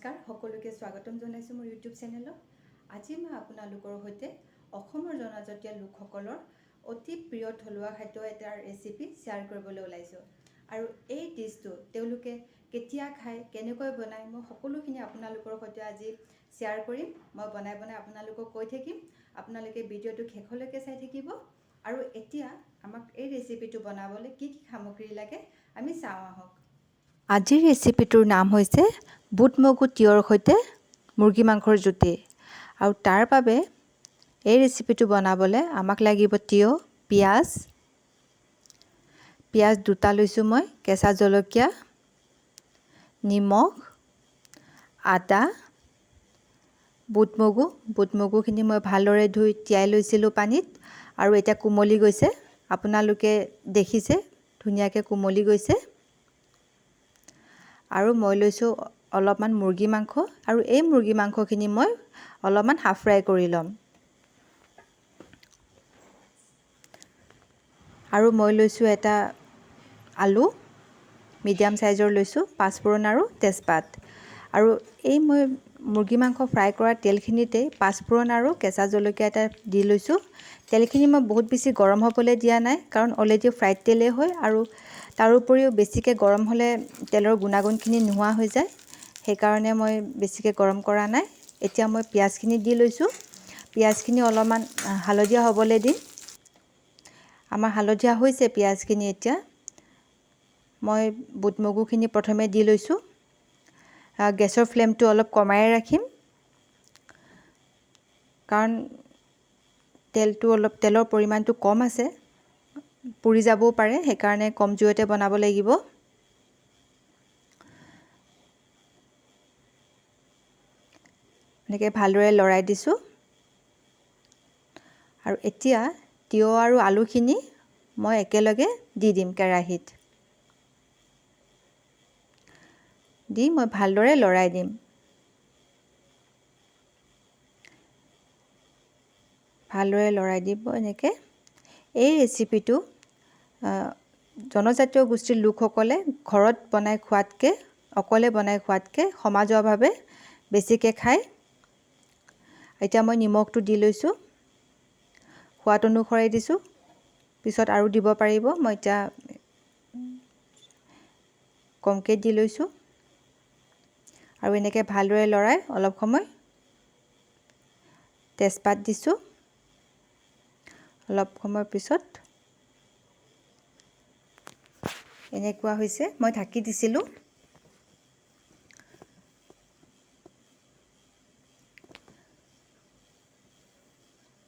নমস্কাৰ সকলোকে স্বাগতম জনাইছো মোৰ ইউটিউব চেনেলত। আজি মই আপোনালোকৰ সৈতে অসমৰ জনজাতীয় লোকসকলৰ অতি প্ৰিয় থলুৱা খাদ্য এটাৰ ৰেচিপি শ্বেয়াৰ কৰিবলৈ ওলাইছো। আৰু এই ডিশটো তেওঁলোকে কেতিয়া খায়, কেনেকৈ বনায়, মই সকলোখিনি আপোনালোকৰ সৈতে আজি শ্বেয়াৰ কৰিম। মই বনাই আপোনালোকক কৈ থাকিম। আপোনালোকে ভিডিঅ'টো শেষলৈকে চাই থাকিব। আৰু এতিয়া আমাক এই ৰেচিপিটো বনাবলৈ কি কি সামগ্ৰী লাগে আমি চাওঁ আহক। আজিৰ ৰেচিপিটোৰ নাম হৈছে বুট মগু তিয়ৰ সৈতে মুৰ্গী মাংসৰ জুতি। আৰু তাৰ বাবে এই ৰেচিপিটো বনাবলৈ আমাক লাগিব তিয়হ, পিঁয়াজ দুটা লৈছোঁ মই, কেঁচা জলকীয়া, নিমখ, আদা, বুট মগুখিনি মই ভালদৰে ধুই তিয়াই লৈছিলোঁ পানীত আৰু এতিয়া কোমলি গৈছে। আপোনালোকে দেখিছে ধুনীয়াকৈ কোমলি গৈছে। আৰু মই লৈছোঁ অলপমান মুৰ্গী মাংস, আৰু এই মুৰ্গী মাংসখিনি মই অলপমান হাফ ফ্ৰাই কৰি ল'ম। আৰু মই লৈছোঁ এটা আলু মিডিয়াম চাইজৰ লৈছোঁ, পাঁচফোৰণ আৰু তেজপাত। আৰু এই মই মুৰ্গী মাংস ফ্ৰাই কৰা তেলখিনিতেই পাঁচফোৰণ আৰু কেঁচা জলকীয়া এটা দি লৈছোঁ। তেলখিনি মই বহুত বেছি গৰম হ'বলৈ দিয়া নাই, কাৰণ অলৰেডি ফ্ৰাইড তেলেই হয়, আৰু তাৰোপৰিও বেছিকৈ গৰম হ'লে তেলৰ গুণাগুণখিনি নোহোৱা হৈ যায়। সেইকাৰণে মই বেছিকৈ গৰম কৰা নাই। এতিয়া মই পিঁয়াজখিনি দি লৈছোঁ। পিঁয়াজখিনি অলপমান হালধীয়া হ'বলৈ দিম। আমাৰ হালধীয়া হৈছে পিঁয়াজখিনি। এতিয়া মই বুট মগুখিনি প্ৰথমে দি লৈছোঁ। গেছৰ ফ্লেমটো অলপ কমাই ৰাখিম, কাৰণ তেলৰ পৰিমাণটো কম আছে, পুৰি যাবও পাৰে। সেইকাৰণে কম জুইতে বনাব লাগিব। এনেকৈ ভালদৰে লৰাই দিছোঁ। আৰু এতিয়া তিয়হ আৰু আলুখিনি মই একেলগে দি দিম কেৰাহীত। দি মই ভালদৰে লৰাই দিম। ভালদৰে লৰাই দিব এনেকৈ। এই ৰেচিপিটো জনজাতীয় গোষ্ঠীৰ লোকসকলে ঘৰত বনাই খোৱাতকৈ, অকলে বনাই খোৱাতকৈ সমাজৰভাৱে বেছিকৈ খায়। এতিয়া মই নিমখটো দি লৈছোঁ, সোৱাদ অনুসৰি দিছোঁ। পিছত আৰু দিব পাৰিব, মই এতিয়া কমকৈ দি লৈছোঁ। আৰু এনেকৈ ভালদৰে লৰাই অলপ সময় তেজপাত দিছোঁ। অলপ সময়ৰ পিছত এনেকুৱা হৈছে, মই ঢাকি দিছিলোঁ।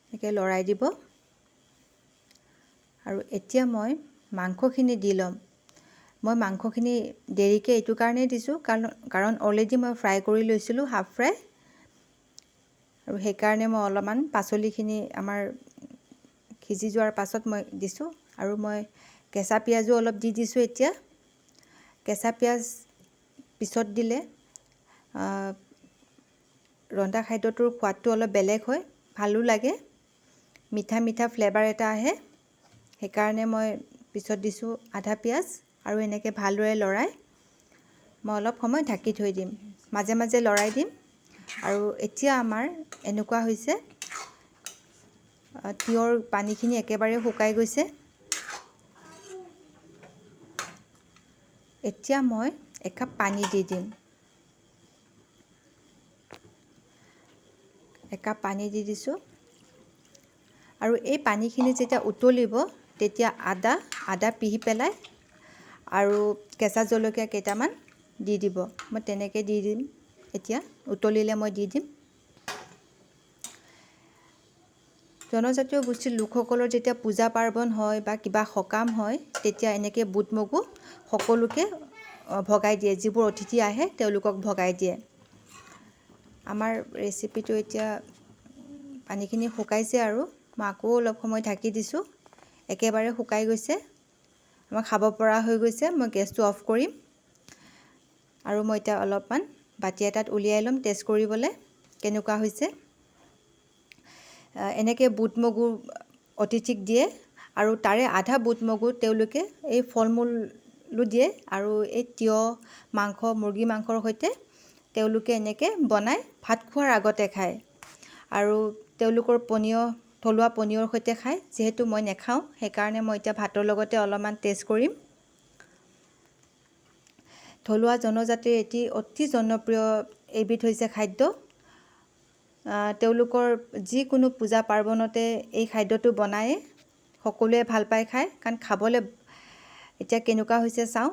এনেকৈ লৰাই দিব। আৰু এতিয়া মই মাংসখিনি দি ল'ম। মই মাংসখিনি দেৰিকৈ এইটো কাৰণেই দিছোঁ, কাৰণ অলৰেডি মই ফ্ৰাই কৰি লৈছিলোঁ, হাফ ফ্ৰাই। আৰু সেইকাৰণে মই অলপমান পাচলিখিনি আমাৰ সিজি যোৱাৰ পাছত মই দিছোঁ। আৰু মই কেঁচা পিঁয়াজো অলপ দি দিছোঁ। এতিয়া কেঁচা পিঁয়াজ পিছত দিলে ৰন্ধা খাদ্যটোৰ সোৱাদটো অলপ বেলেগ হয়, ভালো লাগে, মিঠা মিঠা ফ্লেভাৰ এটা আহে। সেইকাৰণে মই পিছত দিছোঁ আধা পিঁয়াজ। আৰু এনেকৈ ভালদৰে লৰাই মই অলপ সময় ঢাকি থৈ দিম, মাজে মাজে লৰাই দিম। আৰু এতিয়া আমাৰ এনেকুৱা হৈছে, তিয়ঁহৰ পানীখিনি একেবাৰে শুকাই গৈছে। এতিয়া মই একাপ পানী দি দিম। একাপ পানী দি দিছোঁ। আৰু এই পানীখিনি যেতিয়া উতলিব, তেতিয়া আদা পিহি পেলাই আৰু কেঁচা জলকীয়া কেইটামান দি দিব। মই তেনেকৈ দি দিম। এতিয়া উতলিলে মই দি দিম। জনজাতীয় গোষ্ঠীৰ লোকসকলৰ যেতিয়া পূজা পাৰ্বণ হয় বা কিবা সকাম হয়, তেতিয়া এনেকৈ বুট মগু সকলোকে ভগাই দিয়ে। যিবোৰ অতিথি আহে তেওঁলোকক ভগাই দিয়ে। আমাৰ ৰেচিপিটো এতিয়া পানীখিনি শুকাইছে, আৰু মই আকৌ অলপ সময় ঢাকি দিছোঁ। একেবাৰে শুকাই গৈছে, আমাৰ খাব পৰা হৈ গৈছে। মই গেছটো অফ কৰিম। আৰু মই এতিয়া অলপমান বাতি এটাত উলিয়াই ল'ম টেষ্ট কৰিবলৈ কেনেকুৱা হৈছে। এনেকৈ বুট মগু অতিথিক দিয়ে, আৰু তাৰে আধা বুট মগু তেওঁলোকে এই ফল মূলো দিয়ে, আৰু এই তিয়হ মাংস, মুৰ্গী মাংসৰ সৈতে তেওঁলোকে এনেকৈ বনাই ভাত খোৱাৰ আগতে খায় আৰু তেওঁলোকৰ থলুৱা পনীয়ৰ সৈতে খায়। যিহেতু মই নেখাওঁ, সেইকাৰণে মই এতিয়া ভাতৰ লগতে অলপমান টেষ্ট কৰিম। থলুৱা জনজাতিৰ এটি অতি জনপ্ৰিয় এবিধ হৈছে খাদ্য। তেওঁলোকৰ যিকোনো পূজা পাৰ্বণতে এই খাদ্যটো বনায়ে সকলোৱে ভাল পাই খায়, কাৰণ খাবলৈ এতিয়া কেনেকুৱা হৈছে চাওঁ।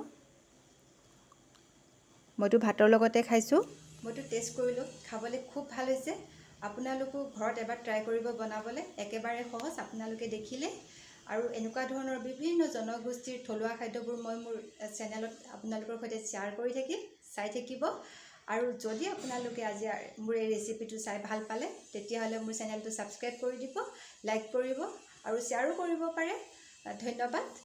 মইতো ভাতৰ লগতে খাইছোঁ। মইতো টেষ্ট কৰিলোঁ, খাবলৈ খুব ভাল হৈছে। আপোনালোকো ঘৰত এবাৰ ট্ৰাই কৰিব বনাবলৈ, একেবাৰে সহজ, আপোনালোকে দেখিলে। আৰু এনেকুৱা ধৰণৰ বিভিন্ন জনগোষ্ঠীৰ থলুৱা খাদ্যবোৰ মই মোৰ চেনেলত আপোনালোকৰ সৈতে শ্বেয়াৰ কৰি থাকিম, চাই থাকিব। আৰু যদি আপোনালোকে আজি মোৰ এই ৰেচিপিটো চাই ভাল পালে, তেতিয়াহ'লে মোৰ চেনেলটো ছাবস্ক্ৰাইব কৰি দিব, লাইক কৰিব আৰু শ্বেয়াৰো কৰিব পাৰে। ধন্যবাদ।